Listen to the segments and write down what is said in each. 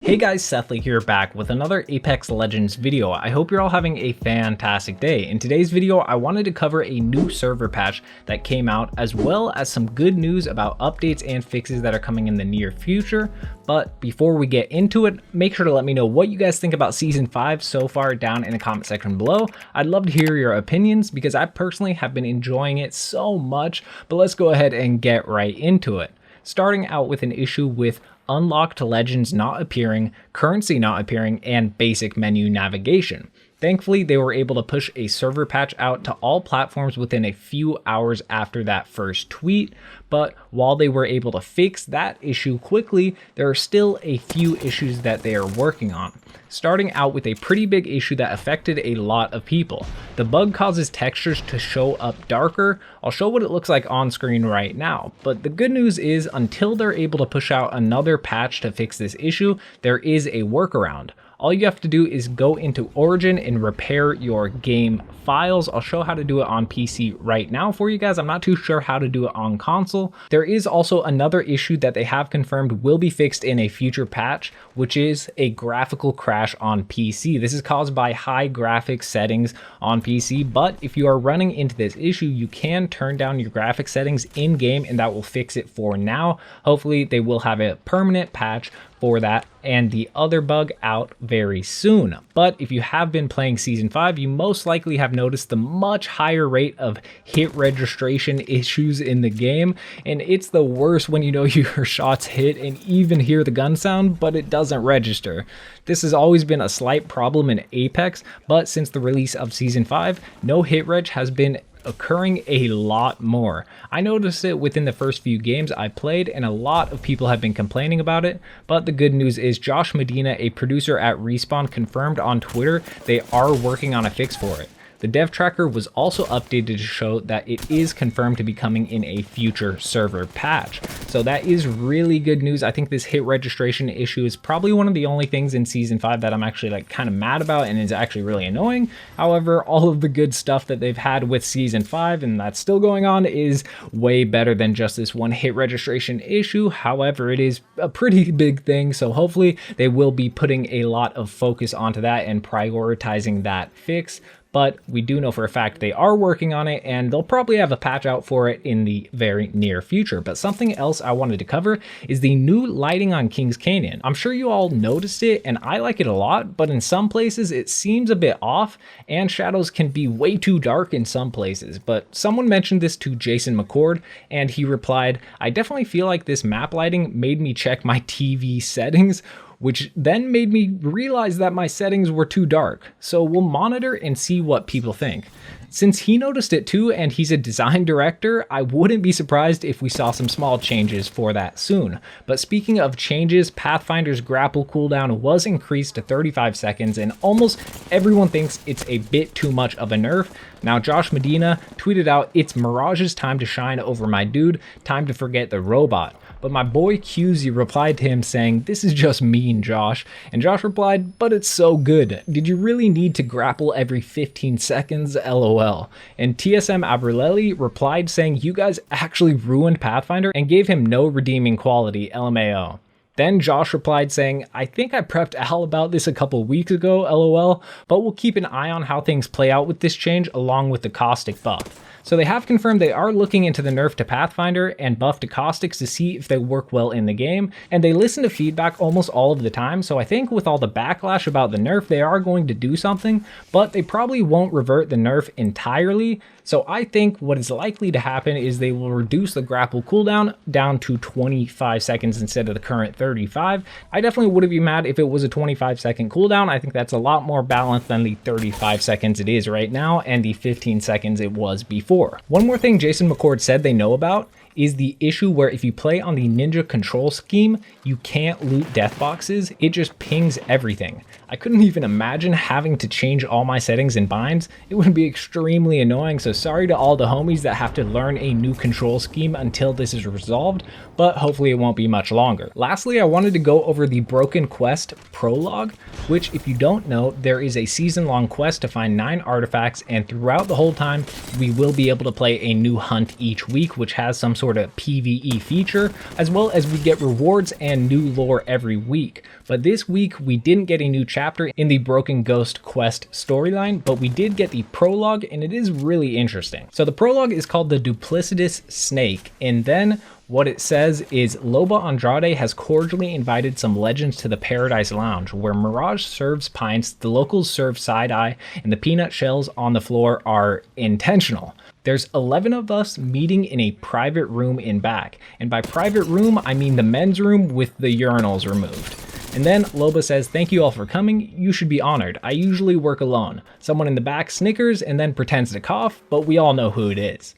Hey guys, Sethly here back with another Apex Legends video. I hope you're all having a fantastic day. In today's video, I wanted to cover a new server patch that came out, as well as some good news about updates and fixes that are coming in the near future. But before we get into it, make sure to let me know what you guys think about Season 5 so far down in the comment section below. I'd love to hear your opinions because I personally have been enjoying it so much, but let's go ahead and get right into it. Starting out with an issue with unlocked legends not appearing, currency not appearing, and basic menu navigation. Thankfully, they were able to push a server patch out to all platforms within a few hours after that first tweet, but while they were able to fix that issue quickly, there are still a few issues that they are working on. Starting out with a pretty big issue that affected a lot of people. The bug causes textures to show up darker. I'll show what it looks like on screen right now, but the good news is until they're able to push out another patch to fix this issue, there is a workaround. All you have to do is go into Origin and repair your game files. I'll show how to do it on PC right now for you guys. I'm not too sure how to do it on console. There is also another issue that they have confirmed will be fixed in a future patch, which is a graphical crash on PC. This is caused by high graphics settings on PC, but if you are running into this issue, you can turn down your graphics settings in game and that will fix it for now. Hopefully they will have a permanent patch for that and the other bug out very soon. But if you have been playing Season 5, you most likely have noticed the much higher rate of hit registration issues in the game, and it's the worst when you know your shots hit and even hear the gun sound, but it doesn't register. This has always been a slight problem in Apex, but since the release of Season 5, no hit reg has been occurring a lot more. I noticed it within the first few games I played, and a lot of people have been complaining about it, but the good news is Josh Medina, a producer at Respawn, confirmed on Twitter they are working on a fix for it. The dev tracker was also updated to show that it is confirmed to be coming in a future server patch. So that is really good news. I think this hit registration issue is probably one of the only things in Season 5 that I'm actually kind of mad about and is actually really annoying. However, all of the good stuff that they've had with Season 5 and that's still going on is way better than just this one hit registration issue. However, it is a pretty big thing, so hopefully they will be putting a lot of focus onto that and prioritizing that fix. But we do know for a fact they are working on it and they'll probably have a patch out for it in the very near future. But something else I wanted to cover is the new lighting on Kings Canyon. I'm sure you all noticed it and I like it a lot, but in some places it seems a bit off and shadows can be way too dark in some places. But someone mentioned this to Jason McCord and he replied, "I definitely feel like this map lighting made me check my TV settings, which then made me realize that my settings were too dark. So we'll monitor and see what people think." Since he noticed it too and he's a design director, I wouldn't be surprised if we saw some small changes for that soon. But speaking of changes, Pathfinder's grapple cooldown was increased to 35 seconds and almost everyone thinks it's a bit too much of a nerf. Now Josh Medina tweeted out, "It's Mirage's time to shine over my dude, time to forget the robot." But my boy QZ replied to him saying, "This is just mean, Josh." And Josh replied, "But it's so good. Did you really need to grapple every 15 seconds? LOL. And TSM Abreleli replied saying, "You guys actually ruined Pathfinder," and gave him no redeeming quality. LMAO. Then Josh replied saying, "I think I prepped Al about this a couple weeks ago, LOL, but we'll keep an eye on how things play out with this change along with the caustic buff." So they have confirmed they are looking into the nerf to Pathfinder and buff to caustics to see if they work well in the game, and they listen to feedback almost all of the time, so I think with all the backlash about the nerf, they are going to do something, but they probably won't revert the nerf entirely. So I think what is likely to happen is they will reduce the grapple cooldown down to 25 seconds instead of the current 35. I definitely wouldn't be mad if it was a 25-second cooldown. I think that's a lot more balanced than the 35 seconds it is right now and the 15 seconds it was before. One more thing Jason McCord said they know about is the issue where if you play on the ninja control scheme, you can't loot death boxes. It just pings everything. I couldn't even imagine having to change all my settings in binds. It would be extremely annoying, so sorry to all the homies that have to learn a new control scheme until this is resolved, but hopefully it won't be much longer. Lastly, I wanted to go over the Broken Quest Prologue, which if you don't know, there is a season-long quest to find 9 artifacts, and throughout the whole time, we will be able to play a new hunt each week, which has some sort of PvE feature, as well as we get rewards and new lore every week. But this week we didn't get a new chapter in the Broken Ghost quest storyline, but we did get the prologue, and it is really interesting. So the prologue is called The Duplicitous Snake, and then what it says is Loba Andrade has cordially invited some legends to the Paradise Lounge, where Mirage serves pints, the locals serve side-eye, and the peanut shells on the floor are intentional. There's 11 of us meeting in a private room in back, and by private room I mean the men's room with the urinals removed. And then Loba says, thank you all for coming, you should be honored, I usually work alone. Someone in the back snickers and then pretends to cough, but we all know who it is.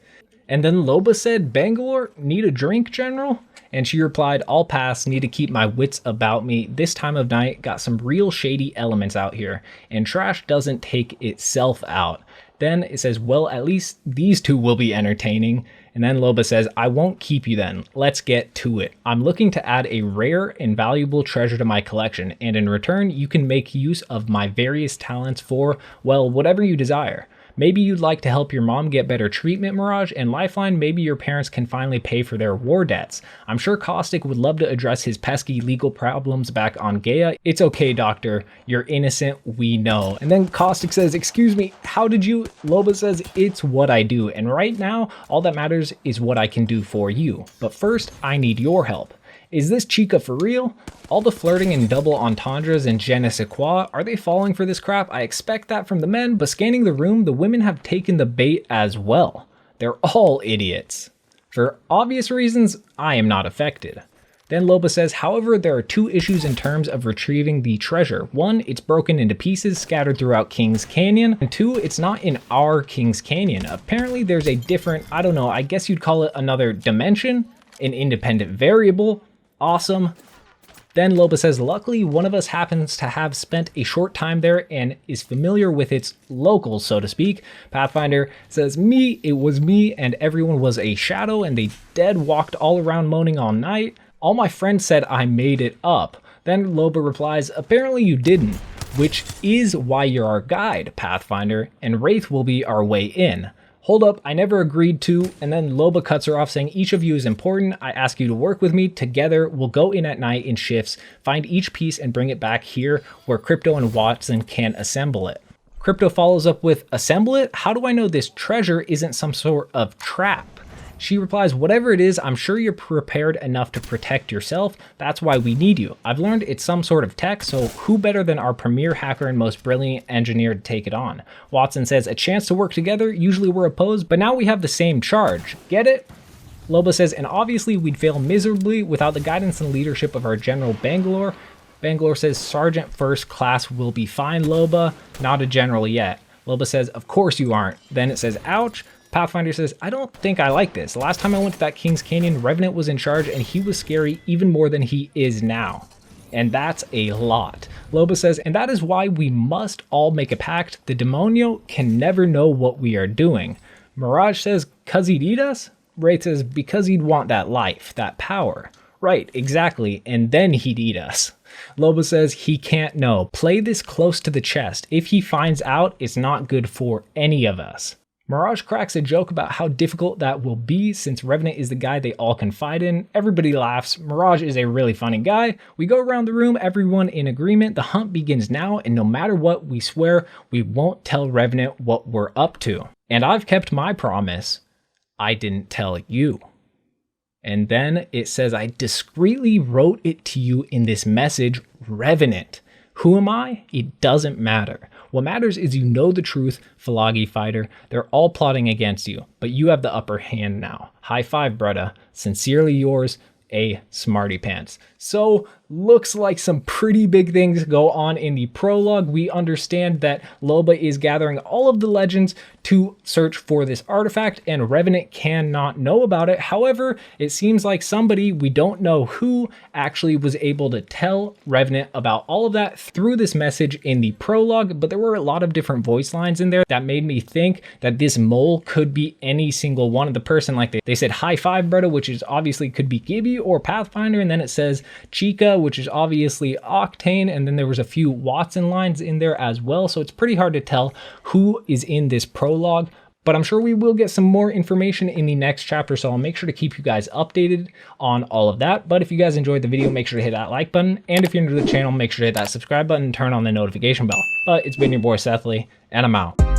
And then Loba said, Bangalore, need a drink, General? And she replied, I'll pass, need to keep my wits about me. This time of night, got some real shady elements out here, and trash doesn't take itself out. Then it says, well, at least these two will be entertaining. And then Loba says, I won't keep you then, let's get to it. I'm looking to add a rare and valuable treasure to my collection, and in return, you can make use of my various talents for, well, whatever you desire. Maybe you'd like to help your mom get better treatment, Mirage, and Lifeline, maybe your parents can finally pay for their war debts. I'm sure Caustic would love to address his pesky legal problems back on Gaia. It's okay, Doctor. You're innocent, we know. And then Caustic says, excuse me, how did you? Loba says, it's what I do, and right now, all that matters is what I can do for you. But first, I need your help. Is this Chica for real? All the flirting and double entendres and je ne sais quoi, are they falling for this crap? I expect that from the men, but scanning the room, the women have taken the bait as well. They're all idiots. For obvious reasons, I am not affected. Then Loba says, however, there are two issues in terms of retrieving the treasure. One, it's broken into pieces scattered throughout King's Canyon. And two, it's not in our King's Canyon. Apparently there's a different, I don't know, I guess you'd call it another dimension, an independent variable. Awesome. Then Loba says, luckily one of us happens to have spent a short time there and is familiar with its locals, so to speak. Pathfinder says, it was me, and everyone was a shadow, and they dead walked all around moaning all night. All my friends said I made it up. Then Loba replies, apparently you didn't, which is why you're our guide, Pathfinder, and Wraith will be our way in. Hold up, I never agreed to, and then Loba cuts her off saying, each of you is important, I ask you to work with me, together we'll go in at night in shifts, find each piece and bring it back here where Crypto and Watson can assemble it. Crypto follows up with, assemble it? How do I know this treasure isn't some sort of trap? She replies, whatever it is, I'm sure you're prepared enough to protect yourself. That's why we need you. I've learned it's some sort of tech, so who better than our premier hacker and most brilliant engineer to take it on? Watson says, a chance to work together, usually we're opposed, but now we have the same charge. Get it? Loba says, and obviously we'd fail miserably without the guidance and leadership of our General Bangalore. Bangalore says, Sergeant First Class will be fine, Loba. Not a general yet. Loba says, of course you aren't. Then it says, ouch. Pathfinder says, I don't think I like this. Last time I went to that King's Canyon, Revenant was in charge and he was scary even more than he is now. And that's a lot. Loba says, and that is why we must all make a pact. The demonio can never know what we are doing. Mirage says, cause he'd eat us? Wraith says, because he'd want that life, that power. Right, exactly, and then he'd eat us. Loba says, he can't know. Play this close to the chest. If he finds out, it's not good for any of us. Mirage cracks a joke about how difficult that will be since Revenant is the guy they all confide in. Everybody laughs. Mirage is a really funny guy. We go around the room, everyone in agreement. The hunt begins now, and no matter what, we swear we won't tell Revenant what we're up to. And I've kept my promise. I didn't tell you. And then it says, I discreetly wrote it to you in this message, Revenant. Who am I? It doesn't matter. What matters is you know the truth, Philagi fighter. They're all plotting against you, but you have the upper hand now. High five, brudda. Sincerely yours, A Smarty Pants. So, looks like some pretty big things go on in the prologue. We understand that Loba is gathering all of the legends to search for this artifact, and Revenant cannot know about it. However, it seems like somebody, we don't know who, actually was able to tell Revenant about all of that through this message in the prologue, but there were a lot of different voice lines in there that made me think that this mole could be any single one of the person. Like they said high five, brother, which is obviously could be Gibby or Pathfinder, and then it says Chica, which is obviously Octane, and then there was a few Watson lines in there as well, so it's pretty hard to tell who is in this prologue, But I'm sure we will get some more information in the next chapter, so I'll make sure to keep you guys updated on all of that. But if you guys enjoyed the video, make sure to hit that like button. And if you're new to the channel, make sure to hit that subscribe button and turn on the notification bell. But it's been your boy Sethly, and I'm out.